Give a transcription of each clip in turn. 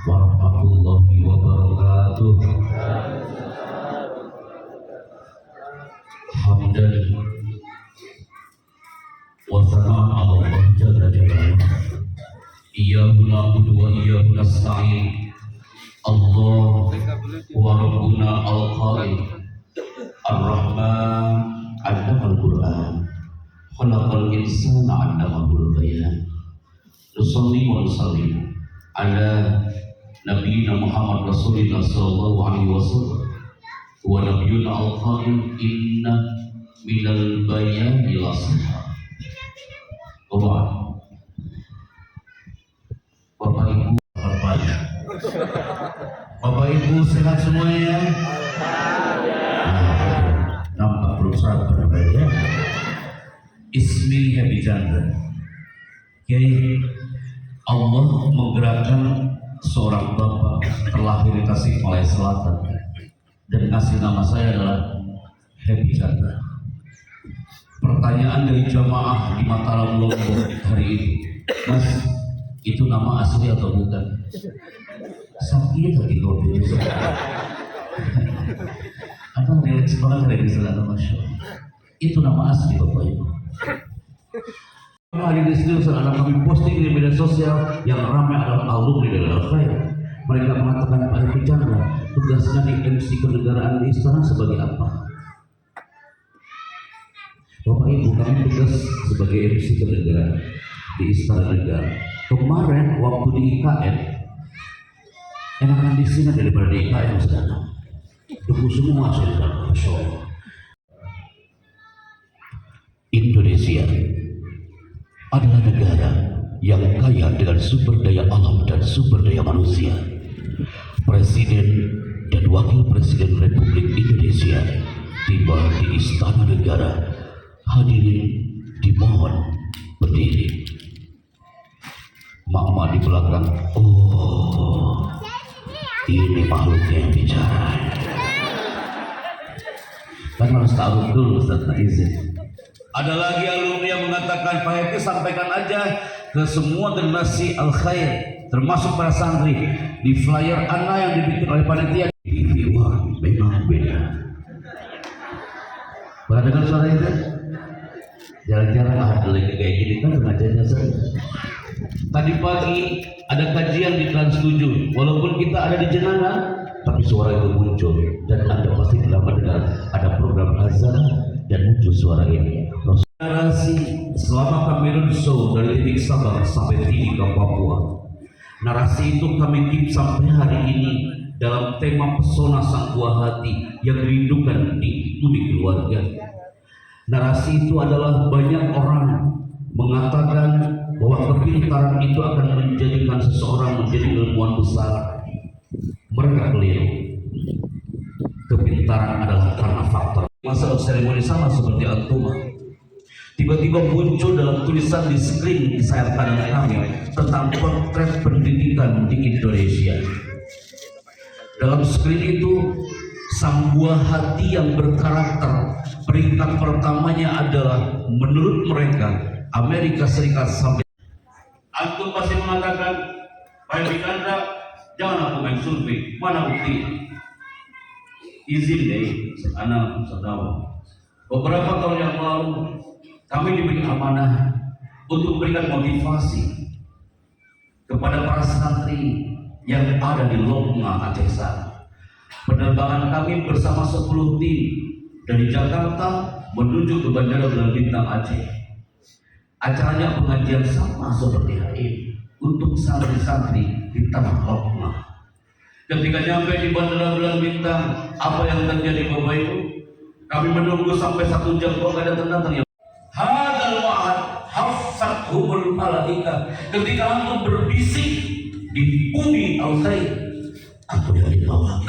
warahmatullahi wabarakatuh. Hamdan wa sana'an 'ala Allah jalla jalaluhu. Iyyahu na'budu wa iyyahu nasta'in. Allah wa rabbuna al-qail ar-rahman 'allamal qur'an khalaqal insana 'allamahul bayan. Nusalli wa nusallim ala nabiyina Muhammad Rasulillah sallallahu alaihi wasallam wa nabiyuna al-qail inna minal bayani la sihha. Bapak Ibu berbanyak. Bapak Ibu sehat semuanya? Nampak berusaha berbeda. Ismi Happy Chandra. Kiai, Allah menggerakkan seorang bapak terlahir di Tasikmalaya Selatan dan kasih nama saya adalah Happy Chandra. Pertanyaan dari jamaah di Mataram Lombok hari ini, Mas, itu nama asli atau bukan? Sakit lagi kau itu. Apa relaks banget dari sana, Masya Allah. Itu nama asli Bapak Ibu. Hari ini sendiri saudara kami posting di media sosial yang ramai adalah alumni dari Al-Khair. Mereka mengatakan Pak Happy Chandra tugasnya di MC kenegaraan di istana sebagai apa? Bapak Ibu, kami tugas sebagai MC kenegaraan di istana negara. Kemarin waktu di IKN enakan di sini daripada di IKN saudara. Debu semua saudara. Masya Allah. Indonesia adalah negara yang kaya dengan sumber daya alam dan sumber daya manusia. Presiden dan Wakil Presiden Republik Indonesia tiba di Istana Negara. Hadirin dimohon berdiri. Mama di belakang, oh ini makhluknya yang bicara. Kan harus tahu dulu Ustaz, izin. Ada lagi alumni yang mengatakan Pak Happy sampaikan aja ke semua generasi Al-Khair termasuk para santri di flyer Ana yang dibikin oleh panitia. Wah, memang beda. Pernah dengar suara itu? Jarang-jarang ada lagi kayak gini kan pengajarnya saya. Tadi pagi ada kajian di Trans 7, walaupun kita ada di Jenangan, tapi suara itu muncul dan Anda pasti telah mendengar ada program azan dan muncul suara ini. Narasi selama kami roadshow dari titik Sabang sampai titik ke Papua. Narasi itu kami keep sampai hari ini dalam tema pesona sang buah hati yang dirindukan di keluarga. Narasi itu adalah banyak orang mengatakan bahwa kepintaran itu akan menjadikan seseorang menjadi ilmuwan besar. Mereka keliru. Kepintaran adalah karena faktor. Masalah seremoni sama seperti Antuma. Tiba-tiba muncul dalam tulisan di screen di sayap kanan kami tentang potret pendidikan di Indonesia. Dalam screen itu sang buah hati yang berkarakter peringkat pertamanya adalah menurut mereka Amerika Serikat sampai. Antum pasti mengatakan Pak Happy Chandra jangan aku main survei, mana bukti? Izin deh, anak saudara. Beberapa tahun yang lalu kami diberi amanah untuk memberikan motivasi kepada para santri yang ada di Lokma Aceh sana. Penerbangan kami bersama 10 tim dari Jakarta menuju ke Bandara Bulan Bintang Aceh. Acaranya pengajian sama seperti hari ini untuk santri-santri di tanah Lokma. Ketika nyampe di Bandara Bulan Bintang, apa yang terjadi Bapak Ibu? Kami menunggu sampai 1 jam kok gak datang-datang ya. Hadal wa'ad haffathumul malaika. Ketika antum berbisik di bumi Al-Khair, aku yang dibawa.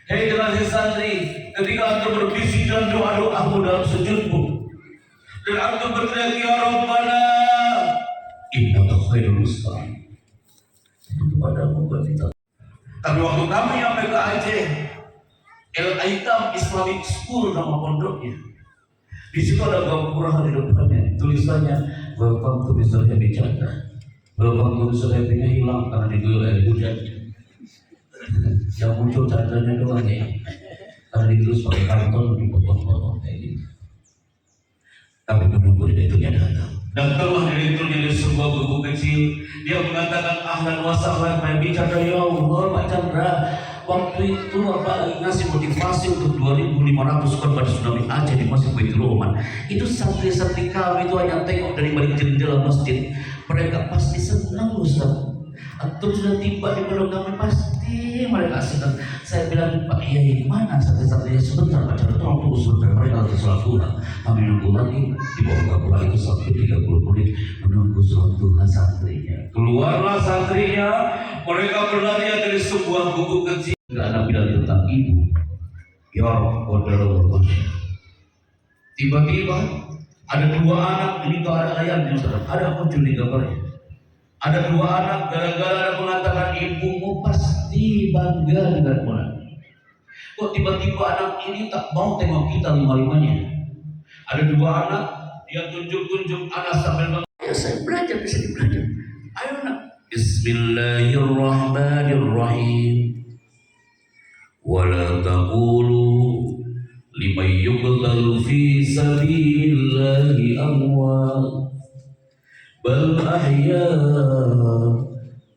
Hei generasi santri, ketika antum berbisik dalam doa-doamu dalam sujudmu, dan antum berteriak ya Rabbana innaka khairul musta'in, kepadamu kita. Tapi waktu kami sampai ke Aceh, El Aitam Islamic School nama pondoknya. Di situ ada gapura di depannya, tulisannya Welcome to Mr. Happy Chandra. Gelombang guru selepnya hilang karena diguyur air hujan. Yang muncul candanya doang ya, karena ditulis pakai karton dipotong-potong kayak gitu. Tapi menunggu itu datang. Dan keluar dari itu dari sebuah buku kecil, dia mengatakan ahlan wa sahlan, bicara ya Allah Pak Chandra. Waktu itu Bapak ngasih motivasi untuk 2.500 korban tsunami Aceh di Masjid Baitur Rahman. Itu santri-santri kami itu hanya tengok dari balik jendela masjid, mereka pasti senang Ustaz. Antum sudah tiba di pondok kami pasti mereka senang. Saya bilang Pak Yai mana santri-santrinya, sebentar Pak Chandra tolong tunggu sebentar, mereka harus sholat duha. Kami menunggu lagi di bawah kapula itu sampai 30 menit menunggu sholat duha santrinya. Keluarlah santrinya, mereka berlarian dari sebuah buku kecil. Enggak ada bilang tentang ibu. Ya Qadar. Tiba-tiba ada dua anak, ini tuh ada ayatnya, ada muncul di gambarnya. Ada dua anak, gara-gara ada mengatakan ibumu pasti bangga dengan Quran. Kok tiba-tiba anak ini tak mau tengok kita lima-limanya? Ada dua anak, dia tunjuk-tunjuk anak sambil bilang, ya saya belajar, bisa belajar. Ayo nak. Bismillahirrahmanirrahim. Wala taqulu liman yuqtalu fi sabilillahi amwat bal ahya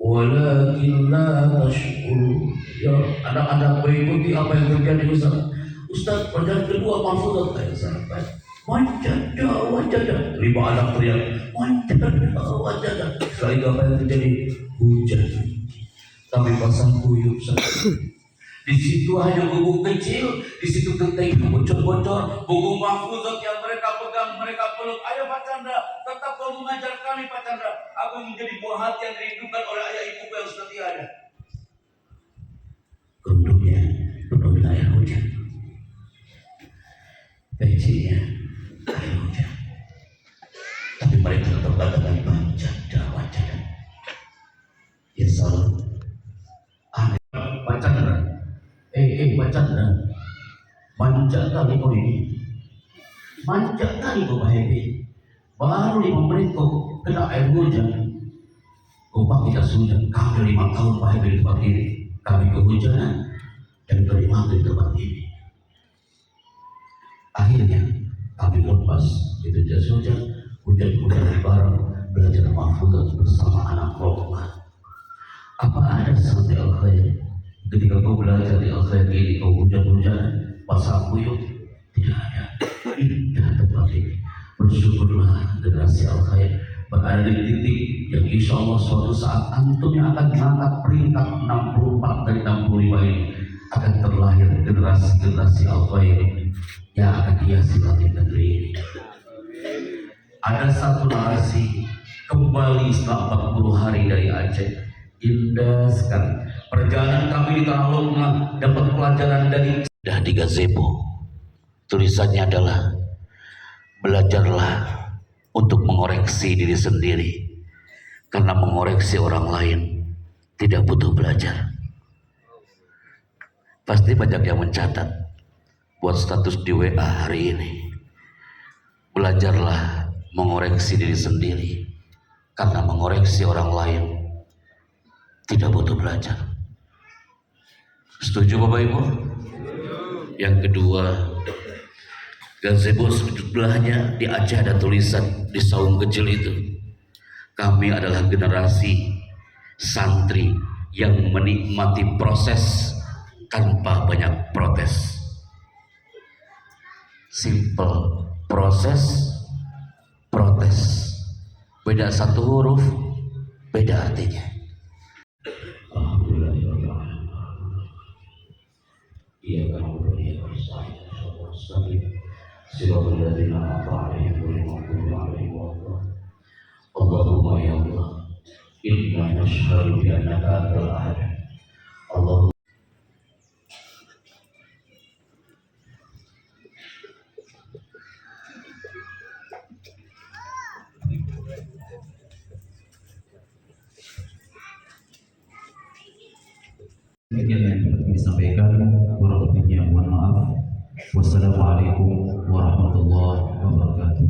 walakin la tash'urun. Ya anak-anak mengikuti apa yang terjadi Ustaz. Ustaz, perjalanan kedua mahfudz saya sampai wajada 5 anak teriak wajada. Sekali apa yang terjadi? Hujan. Kami pasang kuyup di situ hanya buku kecil, di situ genteng bocor-bocor, buku mahfuzat yang mereka pegang, mereka peluk. Ayo Pak Chandra, tetap kau mengajar kami Pak Chandra. Aku menjadi buah hati yang dirindukan oleh ayah ibuku yang sudah tiada. Gundumnya penuh dengan air hujan, kecilnya air hujan, tapi mereka tetap katakan wajada. Ya salam, aneh Pak Chandra. Baca manja kali kau ini, manja kali kau Pak Hebi. Baru 5 menit kau kena air hujan. Kau Pak kita sudah, kami 5 tahun Pak Hebi di tempat ini, kami kehujanan dan terima di tempat ini. Akhirnya kami lepas itu jas hujan bareng belajar mahfuzat bersama anak rohman. Apa ada santri al-khair? Ketika kau belajar di al-khair ini, kau hujan-hujan, pasang kuyup, tidak ada. Indah tempat ini. Bersyukurlah generasi al-khair berada di titik yang insya Allah suatu saat antum yang akan mengangkat peringkat 64 dari 65 ini akan terlahir generasi al-khair yang akan hiasi langit negeri ini. Ada satu narasi kembali setelah 40 hari dari Aceh. Indah sekali. Perjalanan kami di Tanah Lomna dapat pelajaran dari di gazebo. Tulisannya adalah belajarlah untuk mengoreksi diri sendiri, karena mengoreksi orang lain tidak butuh belajar. Pasti banyak yang mencatat buat status di WA hari ini. Belajarlah mengoreksi diri sendiri, karena mengoreksi orang lain tidak butuh belajar. Setuju Bapak Ibu? Yang kedua, gazebo sebelahnya di Aceh ada tulisan di saung kecil itu, kami adalah generasi santri yang menikmati proses tanpa banyak protes. Simple, proses, protes. Beda satu huruf, beda artinya. Allahumma ya Allah, inna nashhadu bi annaka antal ahad. Allah Demikian yang dapat kami sampaikan, kurang lebihnya mohon maaf. Wassalamualaikum warahmatullahi wabarakatuh.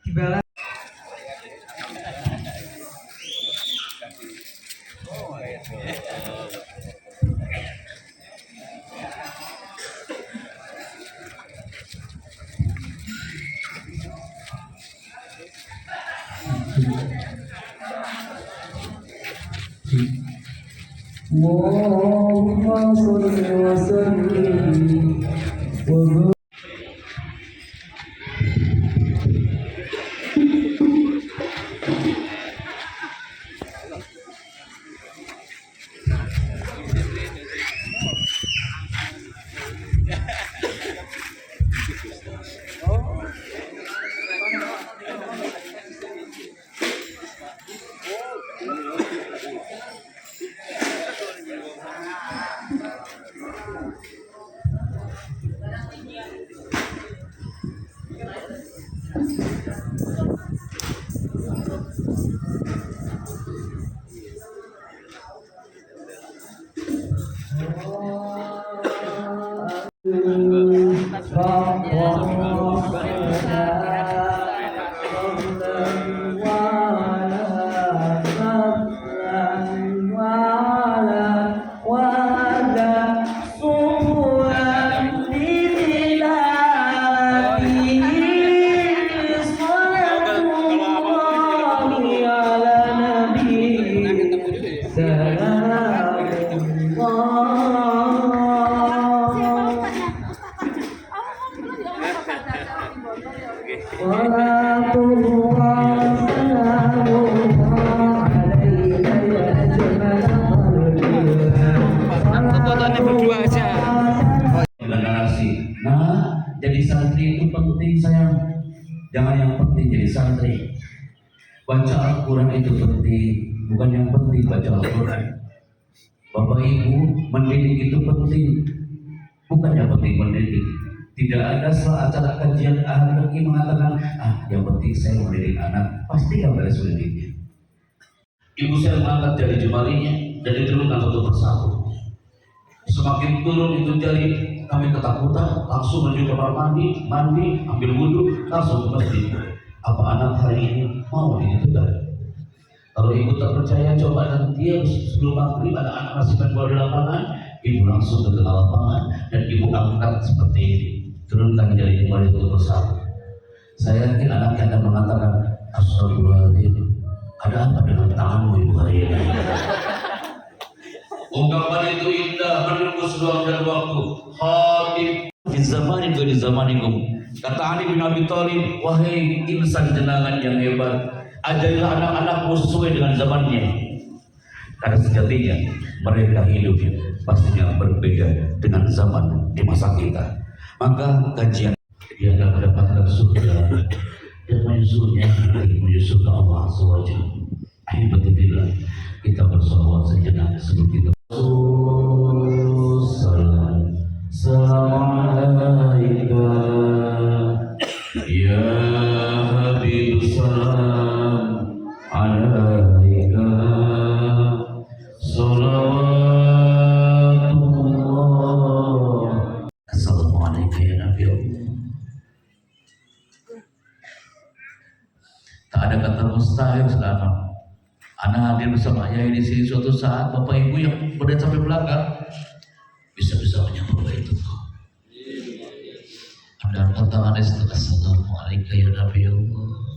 Tiba Allahumma sholli wa sallim wa narasi. Nah, jadi santri itu penting sayang. Jangan yang penting jadi santri. Baca Al-Quran itu penting, bukan yang penting baca Al-Quran. Bapak Ibu, mendidik itu penting, bukan yang penting mendidik. Tidak ada acara kajian ahli mengatakan, yang penting saya mendidik anak, pasti yang beres mendidiknya. Ibu saya mengangkat jari jemarinya dan diturunkan satu persatu. Semakin turun itu jari, kami ketakutan, langsung menuju kamar mandi, ambil wudhu, langsung ke masjid. Apa anak hari ini mau diitukan? Kalau ibu tak percaya, coba nanti sebelum maghrib ada anak masih main bola di lapangan, ibu langsung ke tengah lapangan dan ibu angkat seperti ini, turunkan jari jemari itu persatu. Saya yakin anaknya akan mengatakan, astagfirullahaladzim, ada apa dengan tanganmu ibu hari ini? Ungkapan itu indah, menunggu seluang dan waktu. Khatib di zamanin di zamanikum. Kata Ali bin Abi Thalib, wahai insan jenengan yang hebat, ajarilah anak-anakmu sesuai dengan zamannya. Karena sejatinya mereka hidup pastinya berbeda dengan zaman di masa kita. Maka kajian dia akan mendapatkan surga dan menyusul ke Allah SWT. Alhamdulillah, kita bersolawat sejenak sebelum kita. Salam alaika ya Habib, salam alaika salawatullah. Assalamualaikum ya Nabi Allah. Tak ada kata mustahil selama anak hadir bersama ayah di sini. Suatu saat bapak ibu yang berada sampai belakang bisa menyambut itu. Dan kata Anas, assalamualaikum ya Nabi Allah.